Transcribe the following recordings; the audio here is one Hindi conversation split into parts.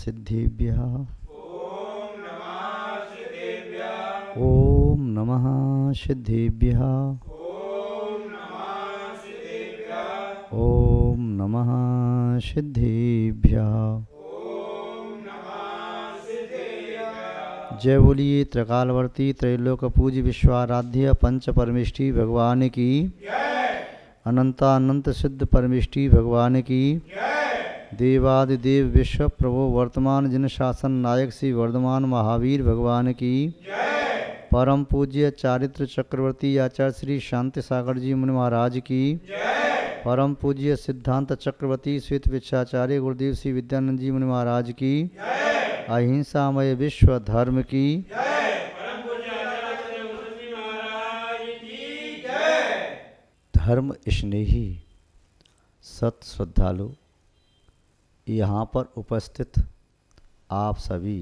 सिद्धेभ्यः। ओम नमः सिद्धेभ्यः। ओम नमः सिद्धेभ्यः। जय बोलिए त्रिकालवर्ती त्रैलोक पूज्य विश्वाराध्य पंच परमेष्टि भगवान की, अनंतानंत सिद्ध परमेष्टि भगवान की, देवादिदेव विश्व प्रभु वर्तमान जिन शासन नायक श्री वर्धमान महावीर भगवान की, परम पूज्य चारित्र चक्रवर्ती आचार्य श्री शांति सागर जी मुनि महाराज की, परम पूज्य सिद्धांत चक्रवर्ती श्वेत विचाचार्य गुरुदेव श्री विद्यानंद जी मुनि महाराज की, अहिंसामय विश्व धर्म की, धर्म स्नेही सत श्रद्धालु यहाँ पर उपस्थित आप सभी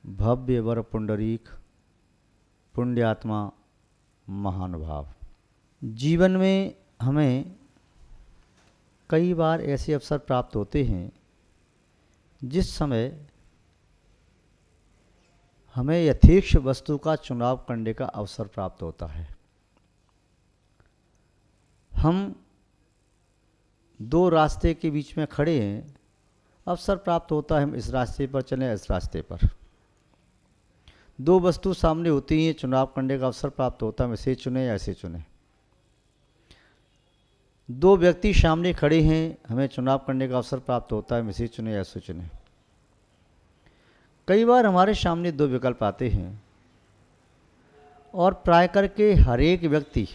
भव्य वर पुंडरीक पुण्यात्मा महानुभाव, जीवन में हमें कई बार ऐसे अवसर प्राप्त होते हैं जिस समय हमें यथेच्छ वस्तु का चुनाव करने का अवसर प्राप्त होता है। हम दो रास्ते के बीच में खड़े हैं, अवसर प्राप्त होता है हम इस रास्ते पर चलें इस रास्ते पर। दो वस्तु सामने होती हैं, चुनाव करने का अवसर प्राप्त होता है हम इसे चुने या ऐसे चुने। दो व्यक्ति सामने खड़े हैं, हमें चुनाव करने का अवसर प्राप्त होता है हम इसे चुने या ऐसे चुने। कई बार हमारे सामने दो विकल्प आते हैं और प्राय करके हर एक व्यक्ति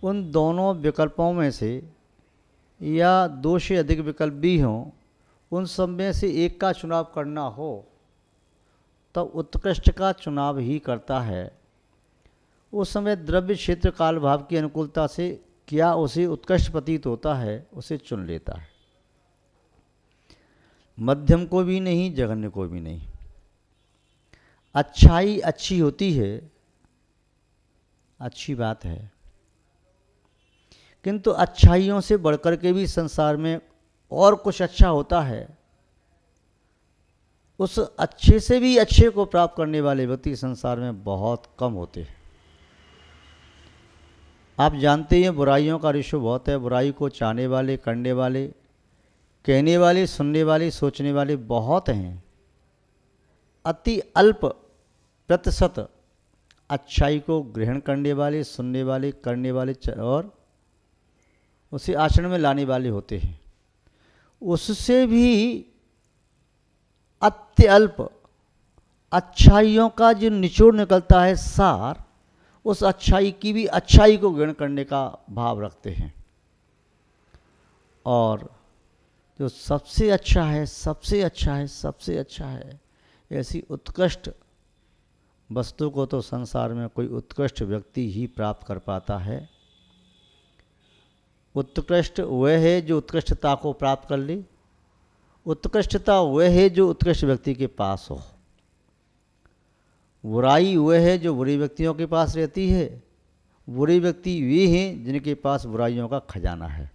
उन दोनों विकल्पों में से या दो से अधिक विकल्प भी हों, उन सब में से एक का चुनाव करना हो तो उत्कृष्ट का चुनाव ही करता है। उस समय द्रव्य क्षेत्र काल भाव की अनुकूलता से क्या उसे उत्कृष्ट प्रतीत होता है, उसे चुन लेता है। मध्यम को भी नहीं, जघन्य को भी नहीं। अच्छाई अच्छी होती है, अच्छी बात है, किंतु अच्छाइयों से बढ़कर के भी संसार में और कुछ अच्छा होता है। उस अच्छे से भी अच्छे को प्राप्त करने वाले व्यक्ति संसार में बहुत कम होते हैं। आप जानते हैं बुराइयों का रेशो बहुत है। बुराई को चाहने वाले, करने वाले, कहने वाले, सुनने वाले, सोचने वाले बहुत हैं। अति अल्प प्रतिशत अच्छाई को ग्रहण करने वाले, सुनने वाले, करने वाले और उसे आचरण में लाने वाले होते हैं। उससे भी अत्यल्प अच्छाइयों का जो निचोड़ निकलता है सार, उस अच्छाई की भी अच्छाई को ग्रहण करने का भाव रखते हैं। और जो सबसे अच्छा है, सबसे अच्छा है, सबसे अच्छा है, ऐसी उत्कृष्ट वस्तु को तो संसार में कोई उत्कृष्ट व्यक्ति ही प्राप्त कर पाता है। उत्कृष्ट वह है जो उत्कृष्टता को प्राप्त कर ले। उत्कृष्टता वह है जो उत्कृष्ट व्यक्ति के पास हो। बुराई वह है जो बुरे व्यक्तियों के पास रहती है। बुरे व्यक्ति वे हैं जिनके पास बुराइयों का खजाना है।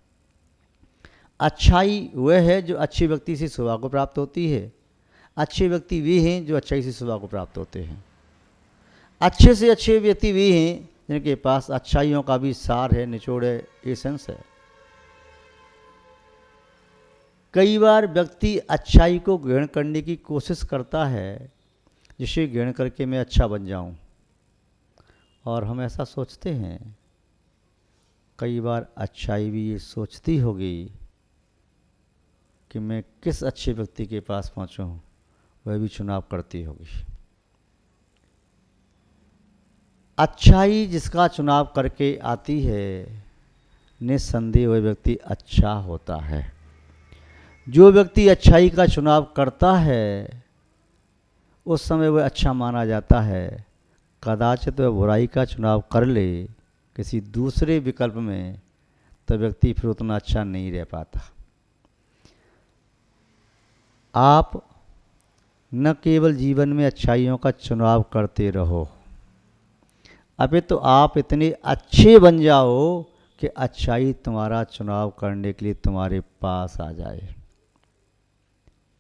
अच्छाई वह है जो अच्छे व्यक्ति से सुबह को प्राप्त होती है। अच्छे व्यक्ति वे हैं जो अच्छाई से सुबह को प्राप्त होते हैं। अच्छे से अच्छे व्यक्ति वे हैं जिनके पास अच्छाइयों का भी सार है, निचोड़ है, एसेंस है। कई बार व्यक्ति अच्छाई को ग्रहण करने की कोशिश करता है, जिसे ग्रहण करके मैं अच्छा बन जाऊं। और हम ऐसा सोचते हैं। कई बार अच्छाई भी ये सोचती होगी कि मैं किस अच्छे व्यक्ति के पास पहुंचूं, वह भी चुनाव करती होगी। अच्छाई जिसका चुनाव करके आती है, निस्संदेह वह व्यक्ति अच्छा होता है। जो व्यक्ति अच्छाई का चुनाव करता है, उस समय वह अच्छा माना जाता है। कदाचित वह बुराई का चुनाव कर ले किसी दूसरे विकल्प में, तो व्यक्ति फिर उतना अच्छा नहीं रह पाता। आप न केवल जीवन में अच्छाइयों का चुनाव करते रहो, अभी तो आप इतने अच्छे बन जाओ कि अच्छाई तुम्हारा चुनाव करने के लिए तुम्हारे पास आ जाए।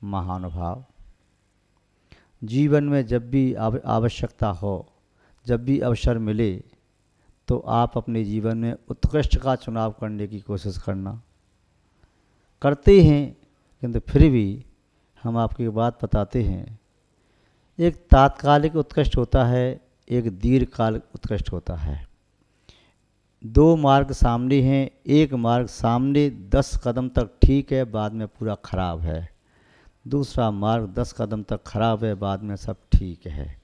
महानुभाव, जीवन में जब भी आवश्यकता हो, जब भी अवसर मिले, तो आप अपने जीवन में उत्कृष्ट का चुनाव करने की कोशिश करते हैं, किंतु फिर भी हम आपको एक बात बताते हैं, एक तात्कालिक उत्कृष्ट होता है, एक दीर्घकालिक उत्कृष्ट होता है। दो मार्ग सामने हैं, एक मार्ग सामने 10 कदम तक ठीक है, बाद में पूरा खराब है। दूसरा मार्ग 10 कदम तक खराब है, बाद में सब ठीक है।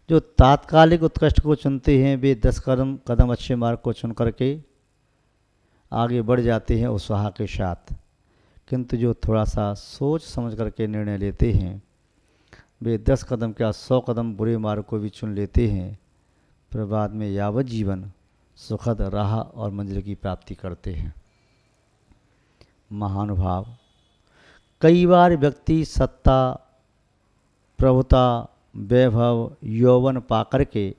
जो तात्कालिक उत्कृष्ट को चुनते हैं वे 10 कदम अच्छे मार्ग को चुन करके आगे बढ़ जाते हैं उत्साह के साथ, किंतु जो थोड़ा सा सोच समझ करके निर्णय लेते हैं वे 10 कदम क्या 100 कदम बुरे मार्ग को भी चुन लेते हैं, फिर बाद में यावत जीवन सुखद राह और मंजिल की प्राप्ति करते हैं। महानुभाव, कई बार व्यक्ति सत्ता, प्रभुता, वैभव, यौवन पाकर के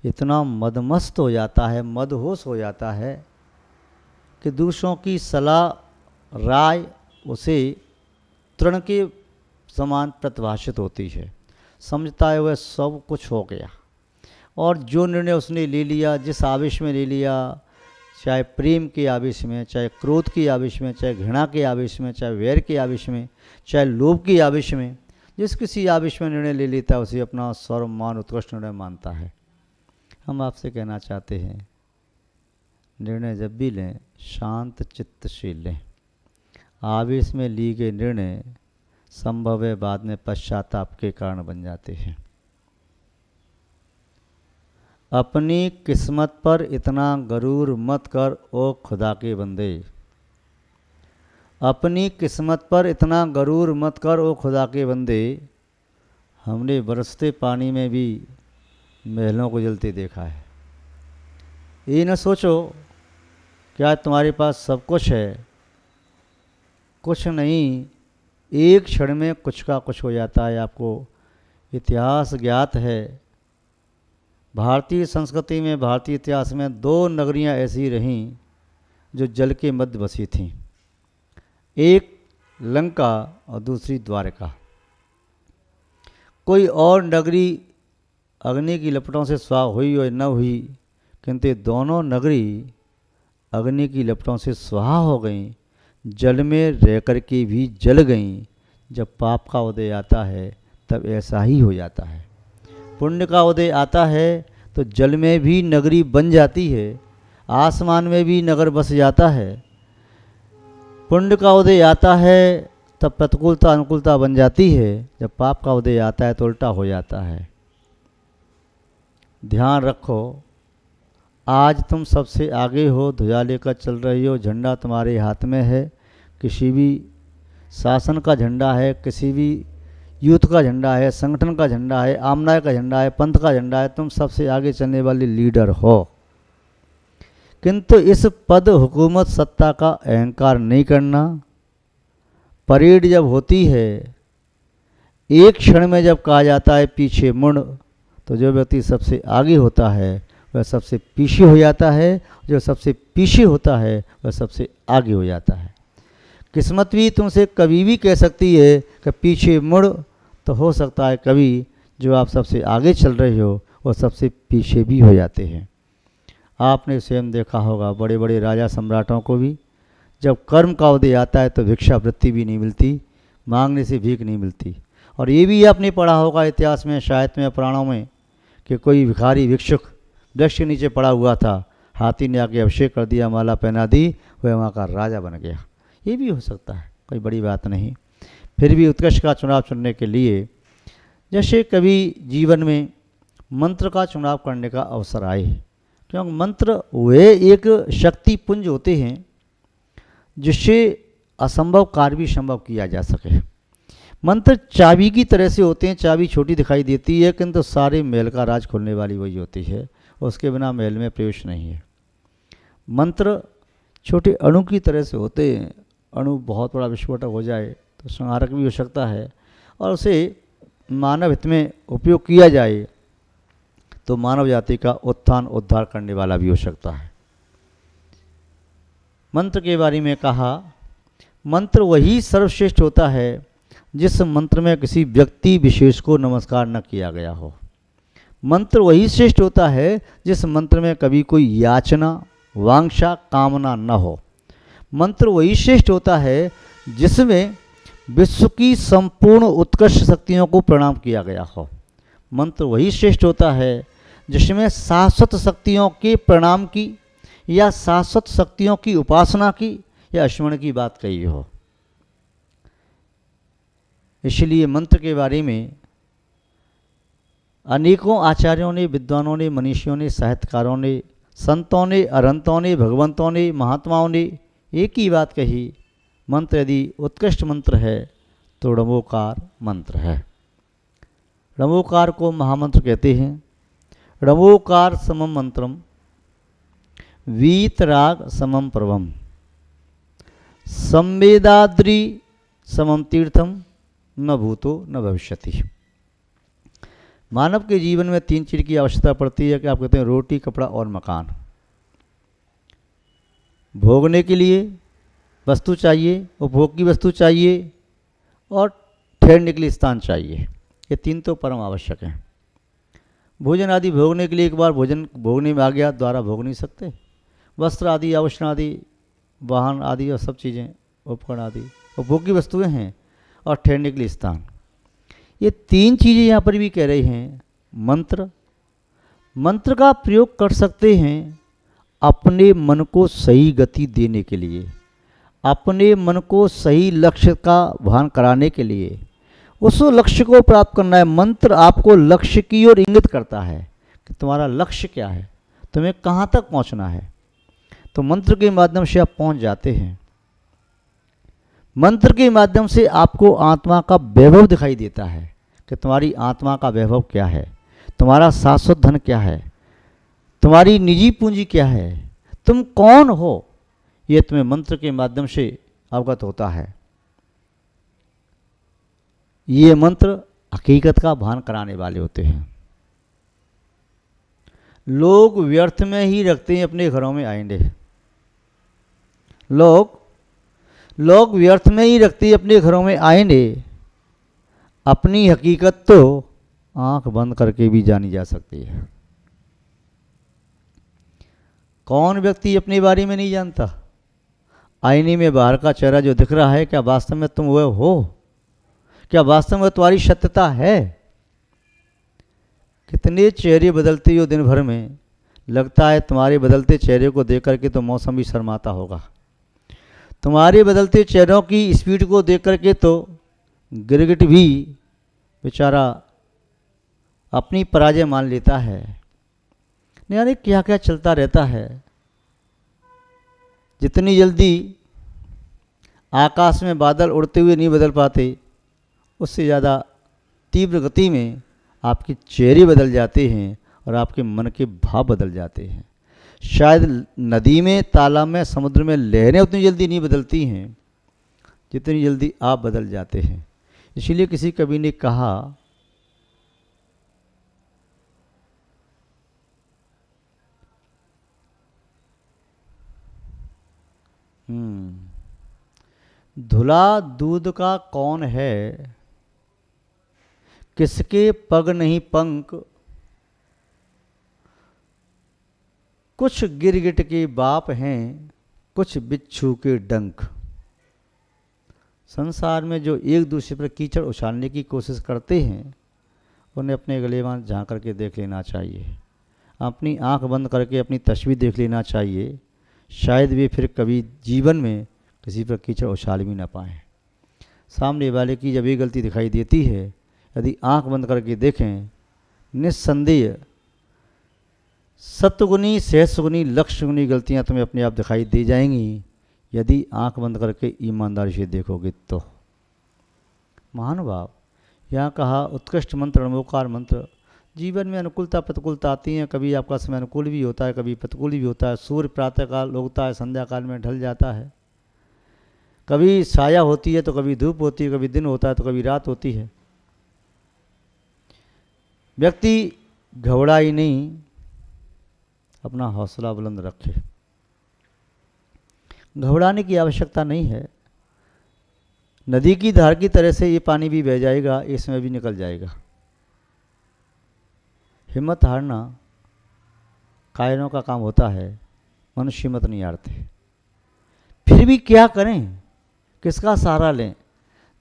इतना मदमस्त हो जाता है, मदहोश हो जाता है कि दूसरों की सलाह, राय उसे तृण के समान प्रतिभाषित होती है। समझता है वह सब कुछ हो गया, और जो निर्णय उसने ले लिया, जिस आवेश में ले लिया, चाहे प्रेम के आवेश में, चाहे क्रोध के आवेश में, चाहे घृणा के आवेश में, चाहे वैर के आवेश में, चाहे लोभ के आवेश में, जिस किसी आवेश में निर्णय ले लेता है उसे अपना सर्वमान उत्कृष्ट निर्णय मानता है। हम आपसे कहना चाहते हैं, निर्णय जब भी लें शांत चित्त से लें। आवेश में ली गए निर्णय संभव है बाद में पश्चाताप के कारण बन जाते हैं। अपनी किस्मत पर इतना गरूर मत कर ओ खुदा के बंदे, अपनी किस्मत पर इतना गरूर मत कर ओ खुदा के बंदे। हमने बरसते पानी में भी महलों को जलते देखा है। ये न सोचो क्या तुम्हारे पास सब कुछ है, कुछ नहीं, एक क्षण में कुछ का कुछ हो जाता है। आपको इतिहास ज्ञात है, भारतीय संस्कृति में, भारतीय इतिहास में 2 नगरियां ऐसी रहीं जो जल के मध्य बसी थीं, एक लंका और दूसरी द्वारका। कोई और नगरी अग्नि की लपटों से स्वाह हुई और न हुई, किंतु दोनों नगरी अग्नि की लपटों से स्वाहा हो गईं, जल में रह कर के भी जल गईं। जब पाप का उदय आता है तब ऐसा ही हो जाता है। पुण्य का उदय आता है तो जल में भी नगरी बन जाती है, आसमान में भी नगर बस जाता है। पुण्य का उदय आता है तब प्रतिकूलता अनुकूलता बन जाती है, जब पाप का उदय आता है तो उल्टा हो जाता है। ध्यान रखो, आज तुम सबसे आगे हो, ध्वजा लेकर चल रही हो, झंडा तुम्हारे हाथ में है, किसी भी शासन का झंडा है, किसी भी यूथ का झंडा है, संगठन का झंडा है, आमनाय का झंडा है, पंथ का झंडा है, तुम सबसे आगे चलने वाले लीडर हो। किंतु इस पद, हुकूमत, सत्ता का अहंकार नहीं करना। परेड जब होती है, एक क्षण में जब कहा जाता है पीछे मुड़, तो जो व्यक्ति सबसे आगे होता है वह सबसे पीछे हो जाता है, जो सबसे पीछे होता है वह सबसे आगे हो जाता है। किस्मत भी तुमसे कभी भी कह सकती है कि पीछे मुड़, तो हो सकता है कभी जो आप सबसे आगे चल रहे हो वो सबसे पीछे भी हो जाते हैं। आपने स्वयं देखा होगा, बड़े बड़े राजा सम्राटों को भी जब कर्म का उदय आता है तो भिक्षावृत्ति भी नहीं मिलती, मांगने से भीख नहीं मिलती। और ये भी आपने पढ़ा होगा इतिहास में, साहित्य में, पुराणों में, कि कोई भिखारी भिक्षुक वृक्ष के नीचे पड़ा हुआ था, हाथी ने आके अभिषेक कर दिया, माला पहना दी, वह वहाँ का राजा बन गया। ये भी हो सकता है, कोई बड़ी बात नहीं। फिर भी उत्कृष्ट का चुनाव चुनने के लिए, जैसे कभी जीवन में मंत्र का चुनाव करने का अवसर आए, क्योंकि मंत्र वे एक शक्ति पुंज होते हैं जिससे असंभव कार्य भी संभव किया जा सके। मंत्र चाबी की तरह से होते हैं, चाबी छोटी दिखाई देती है किंतु सारे महल का राज खोलने वाली वही होती है, उसके बिना महल में प्रवेश नहीं है। मंत्र छोटे अणु की तरह से होते हैं, अणु बहुत बड़ा विस्फोटक हो जाए तो संहारक भी हो सकता है, और उसे मानव हित में उपयोग किया जाए तो मानव जाति का उत्थान उद्धार करने वाला भी हो सकता है। मंत्र के बारे में कहा, मंत्र वही सर्वश्रेष्ठ होता है जिस मंत्र में किसी व्यक्ति विशेष को नमस्कार न किया गया हो। मंत्र वही श्रेष्ठ होता है जिस मंत्र में कभी कोई याचना, वांछा, कामना न हो। मंत्र वही श्रेष्ठ होता है जिसमें विश्व की संपूर्ण उत्कृष्ट शक्तियों को प्रणाम किया गया हो। मंत्र वही श्रेष्ठ होता है जिसमें शाश्वत शक्तियों के प्रणाम की या शाश्वत शक्तियों की उपासना की या स्मरण की बात कही हो। इसलिए मंत्र के बारे में अनेकों आचार्यों ने, विद्वानों ने, मनीषियों ने, साहित्यकारों ने, संतों ने, अरहंतों ने, भगवंतों ने, महात्माओं ने एक ही बात कही, मंत्र यदि उत्कृष्ट मंत्र है तो णवोकार मंत्र है। णवोकार को महामंत्र कहते हैं। णवोकार समम मंत्रम वीतराग समम प्रभम संवेदाद्रि समम तीर्थम न भूतो न भविष्यति। मानव के जीवन में 3 चीज़ की आवश्यकता पड़ती है कि आप कहते हैं रोटी, कपड़ा और मकान। भोगने के लिए वस्तु चाहिए, उपभोग की वस्तु चाहिए और ठहरने के लिए स्थान चाहिए। ये 3 तो परम आवश्यक हैं। भोजन आदि भोगने के लिए एक बार भोजन भोगने में आ गया, दोबारा भोग नहीं सकते। वस्त्र आदि, आभूषण आदि, वाहन आदि और सब चीज़ें, उपकरण आदि उपभोग की वस्तुएँ हैं और ठहरने के लिए स्थान। ये 3 चीज़ें यहाँ पर भी कह रहे हैं। मंत्र का प्रयोग कर सकते हैं अपने मन को सही गति देने के लिए, अपने मन को सही लक्ष्य का भान कराने के लिए, उस लक्ष्य को प्राप्त करना है। मंत्र आपको लक्ष्य की ओर इंगित करता है कि तुम्हारा लक्ष्य क्या है, तुम्हें कहाँ तक पहुँचना है। तो मंत्र के माध्यम से आप पहुँच जाते हैं। मंत्र के माध्यम से आपको आत्मा का वैभव दिखाई देता है कि तुम्हारी आत्मा का वैभव क्या है, तुम्हारा शाश्वत धन क्या है, तुम्हारी निजी पूंजी क्या है, तुम कौन हो, ये तुम्हें मंत्र के माध्यम से अवगत होता है। ये मंत्र हकीकत का भान कराने वाले होते हैं। लोग व्यर्थ में ही रखते हैं अपने घरों में आईने। लोग व्यर्थ में ही रखते हैं अपने घरों में आईने। अपनी हकीकत तो आंख बंद करके भी जानी जा सकती है। कौन व्यक्ति अपने बारे में नहीं जानता? आईने में बाहर का चेहरा जो दिख रहा है, क्या वास्तव में तुम वह हो? क्या वास्तव में तुम्हारी सत्यता है? कितने चेहरे बदलते हो दिन भर में। लगता है तुम्हारे बदलते चेहरे को देख करके तो मौसम भी शर्माता होगा। तुम्हारे बदलते चेहरों की स्पीड को देख करके तो गिरगिट भी बेचारा अपनी पराजय मान लेता है। नहीं यानी क्या क्या चलता रहता है। जितनी जल्दी आकाश में बादल उड़ते हुए नहीं बदल पाते, उससे ज़्यादा तीव्र गति में आपके चेहरे बदल जाते हैं और आपके मन के भाव बदल जाते हैं। शायद नदी में, तालाब में, समुद्र में लहरें उतनी जल्दी नहीं बदलती हैं जितनी जल्दी आप बदल जाते हैं। इसीलिए किसी कवि ने कहा, धुला दूध का कौन है, किसके पग नहीं पंख, कुछ गिरगिट के बाप हैं, कुछ बिच्छू के डंक। संसार में जो एक दूसरे पर कीचड़ उछालने की कोशिश करते हैं, उन्हें अपने गलेबान झाँक करके देख लेना चाहिए। अपनी आंख बंद करके अपनी तस्वीर देख लेना चाहिए। शायद वे फिर कभी जीवन में किसी पर कीचड़ उछाल भी ना पाएँ। सामने वाले की जब ये गलती दिखाई देती है, यदि आंख बंद करके देखें, निस्संदेह सत्गुनी, सहस्गुनी, लक्षगुनी गलतियां तुम्हें अपने आप दिखाई दे जाएंगी यदि आंख बंद करके ईमानदारी से देखोगे तो। महानुभाव, यहाँ कहा उत्कृष्ट मंत्र णवोकार मंत्र। जीवन में अनुकूलता प्रतिकूलता आती हैं। कभी आपका समय अनुकूल भी होता है, कभी प्रतिकूल भी होता है। सूर्य प्रातःकाल उगता है, संध्या काल में ढल जाता है। कभी छाया होती है तो कभी धूप होती है, कभी दिन होता है तो कभी रात होती है। व्यक्ति घबराए नहीं, अपना हौसला बुलंद रखे। घबराने की आवश्यकता नहीं है। नदी की धार की तरह से ये पानी भी बह जाएगा, इसमें भी निकल जाएगा। हिम्मत हारना कायरों का काम होता है, मनुष्य हिम्मत नहीं हारते। फिर भी क्या करें, किसका सहारा लें?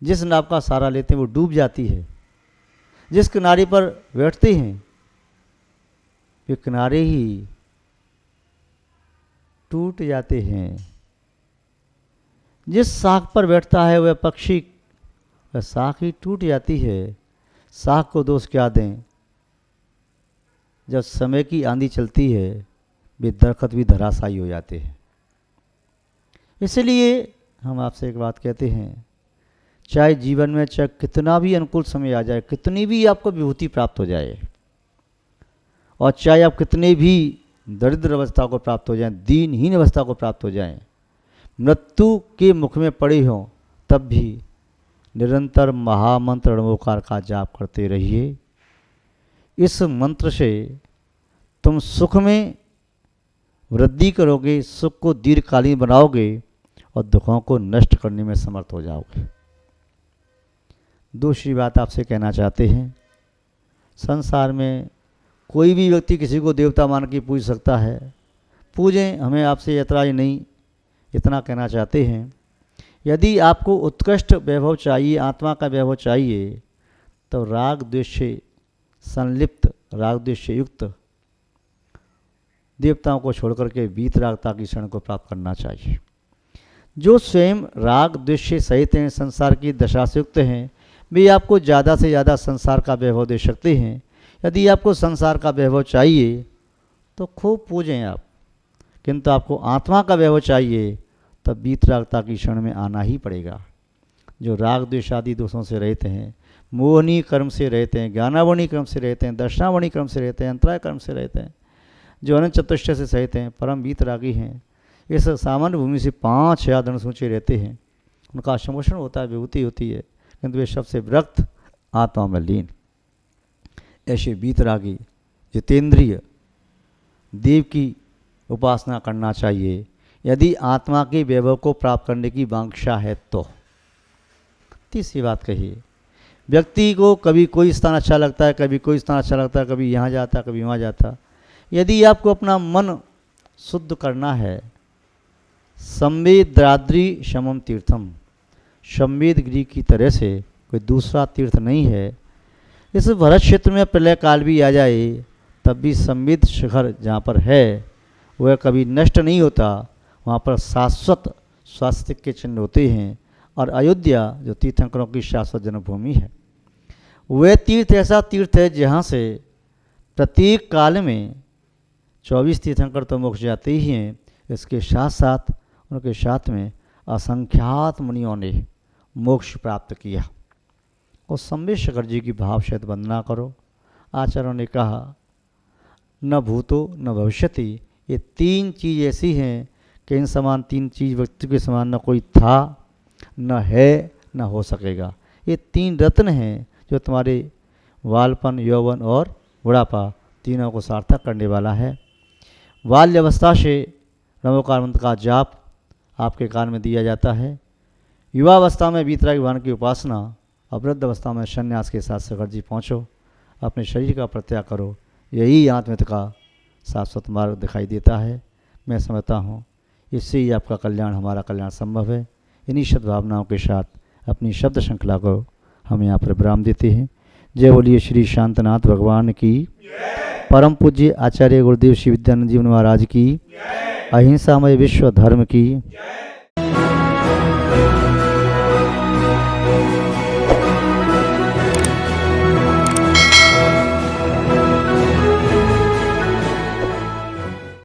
जिस नाव का सहारा लेते हैं वो डूब जाती है। जिस किनारे पर बैठते हैं वे किनारे ही टूट जाते हैं। जिस शाख पर बैठता है वह पक्षी, वह शाख ही टूट जाती है। शाख को दोष क्या दें? जब समय की आंधी चलती है वे दरख्त भी धराशायी हो जाते हैं। इसलिए हम आपसे एक बात कहते हैं, चाहे जीवन में चाहे कितना भी अनुकूल समय आ जाए, कितनी भी आपको विभूति प्राप्त हो जाए, और चाहे आप कितने भी दरिद्र अवस्था को प्राप्त हो जाएं, दीनहीन अवस्था को प्राप्त हो जाएं, मृत्यु के मुख में पड़े हों, तब भी निरंतर महामंत्र णवोकार का जाप करते रहिए। इस मंत्र से तुम सुख में वृद्धि करोगे, सुख को दीर्घकालीन बनाओगे और दुखों को नष्ट करने में समर्थ हो जाओगे। दूसरी बात आपसे कहना चाहते हैं, संसार में कोई भी व्यक्ति किसी को देवता मान के पूज सकता है, पूजें, हमें आपसे ऐतराज नहीं, इतना कहना चाहते हैं। यदि आपको उत्कृष्ट वैभव चाहिए, आत्मा का वैभव चाहिए, तो राग द्वेष से संलिप्त, राग द्वेष से युक्त देवताओं को छोड़कर के वीतरागता की शरण को प्राप्त करना चाहिए। जो स्वयं राग द्वेष से सहित हैं, संसार की दशा से युक्त हैं, वे आपको ज़्यादा से ज़्यादा संसार का वैभव दे सकते हैं। यदि आपको संसार का वैभव चाहिए तो खूब पूजें आप, किंतु आपको आत्मा का वैभव चाहिए तब वीतरागता की क्षण में आना ही पड़ेगा। जो राग द्वेष आदि दोषों से रहते हैं, मोहनी कर्म से रहते हैं, ज्ञानावणी कर्म से रहते हैं, दर्शनावणी कर्म से रहते हैं, अंतराय कर्म से रहते हैं, जो अनंत चतुष्टय से सहित हैं, परम वीतरागी हैं, इस सामान्य भूमि से 5000 धनुष ऊँचे रहते हैं, उनका समोषण होता है, विभूति होती है, किंतु वे सबसे विरक्त, आत्मा में लीन। ऐसे वीतरागी जितेंद्रिय देव की उपासना करना चाहिए यदि आत्मा के वैभव को प्राप्त करने की वांछा है तो। तीसरी बात कहिए, व्यक्ति को कभी कोई स्थान अच्छा लगता है, कभी कोई स्थान अच्छा लगता है, कभी यहाँ जाता, कभी वहाँ जाता। यदि आपको अपना मन शुद्ध करना है, संवेद्राद्रि शमम तीर्थम, संवेदगिरी की तरह से कोई दूसरा तीर्थ नहीं है। इस भरत क्षेत्र में प्रलय काल भी आ जाए तब भी संवेद शिखर जहाँ पर है वह कभी नष्ट नहीं होता, वहाँ पर शाश्वत स्वास्थ्य के चिन्ह होते हैं। और अयोध्या जो तीर्थंकरों की शाश्वत जन्मभूमि है, वह तीर्थ ऐसा तीर्थ है जहाँ से प्रत्येक काल में 24 तीर्थंकर तो मोक्ष जाते ही हैं, इसके साथ साथ उनके साथ में असंख्यात मुनियों ने मोक्ष प्राप्त किया। और संवेद शिखर जी की भाव सहित वंदना करो। आचार्यों ने कहा, न भूतो न भविष्यति, ये तीन चीज़ ऐसी हैं कि इन समान तीन चीज़ व्यक्ति के समान न कोई था, न है, न हो सकेगा। ये तीन रत्न हैं जो तुम्हारे बालपन, यौवन और बुढ़ापा तीनों को सार्थक करने वाला है। बाल्य अवस्था से नमोकार मंत्र का जाप आपके कान में दिया जाता है। युवावस्था में वीतरागी भगवान की उपासना, और वृद्ध अवस्था में संन्यास के साथ शिखर जी पहुँचो, अपने शरीर का प्रत्याग करो। यही आत्महित का शाश्वत मार्ग दिखाई देता है। मैं समझता हूँ इससे ही आपका कल्याण, हमारा कल्याण संभव है। इन्हीं सद्भावनाओं के साथ अपनी शब्द श्रृंखला को हम यहाँ पर विराम देते हैं। जय बोलिए श्री शांतनाथ भगवान की, परम पूज्य आचार्य गुरुदेव श्री विद्यानंद जी महाराज की, अहिंसामय विश्व धर्म की।